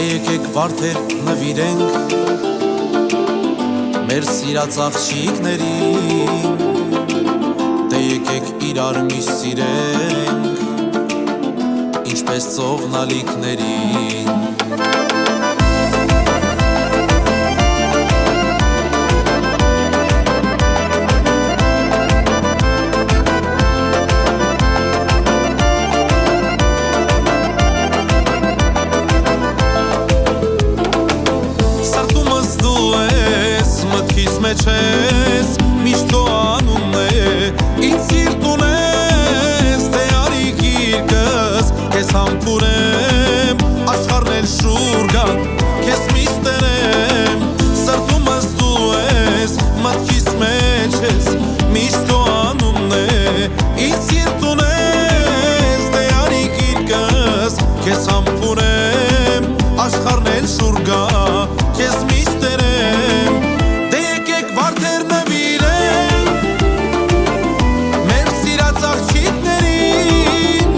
եկեք վարդեր նվիրենք մեր սիրած աղջիկներին, դե եկեք իրար մի սիրենք ինչպես ծովնալիքներին։ Չես միշտ քո անունն է ինձ սիրտ ունես դե արի գիրկս քեզ համբուրեմ աշխարհն էլ շուռ գա քեզ միշտ տերեմ սրտումս դու ես մտքիս մեջ ես միշտ քո անունն է ինձ սիրտ ունես դե արի գիրկս քեզ համբուրեմ աշխարհն էլ շուռ գա քեզ միշտ տերեմ վարդեր նվիրենք մեր սիրած աղջիկներին,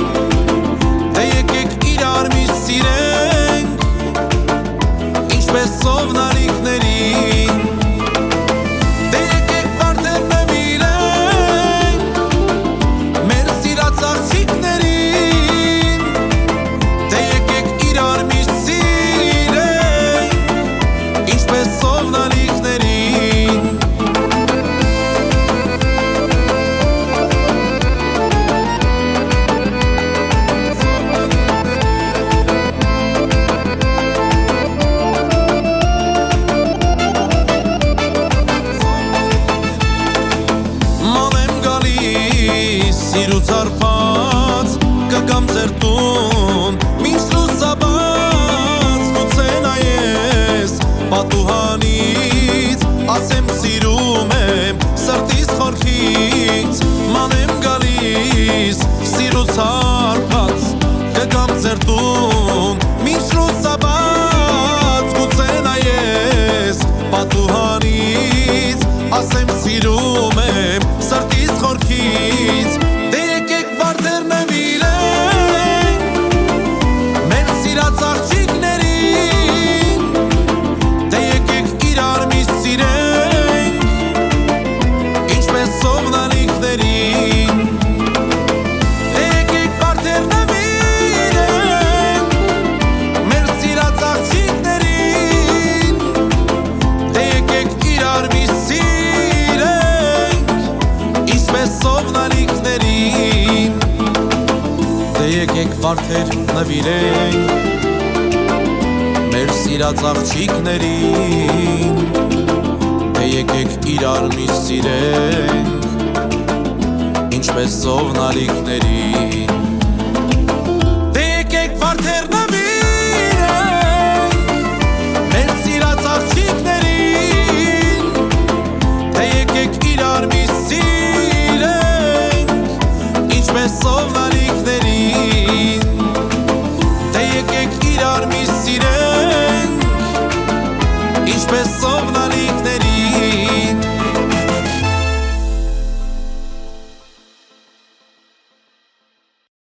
դե եկեք իրար մի սիրենք ինչպես ծովնալիքներին, դե եկեք վարդեր նվիրենք մեր սիրած աղջիկներին, դե եկեք իրար մի սիրենք ինչպես ծովնալիքներին։ Սիրուց արփած կգամ ձեր տուն միշտ լուսաբաց գուցե նայես պատուհանից ասեմ սիրում եմ սրտիս խորքից մանեմ գալիս սիրուց արփած կգամ ձեր տուն միշտ լուսաբաց գուցե նայես պատուհանից ասեմ սիրում եմ սրտիս խորքից վարդեր նվիրենք մեր սիրած աղջիկներին, դե եկեք իրար մի սիրենք ինչպես ծովնալիքներին, դե եկեք վարդեր նվիրենք մեր սիրած աղջիկներին, դե եկեք իրար մի սիրենք ինչպես ծովնալիքներին, դե եկեք վարդեր նվիրենք մեր սիրած աղջիկներին, դե եկեք իրար մի սիրենք ինչպես ծովնալիքներին, դե եկեք վարդեր նվիրենք մեր սիրած աղջիկներին, դե եկեք իրար մի սիրենք ինչպես ծովնալիքներին, դե եկեք իրար մի սիրենք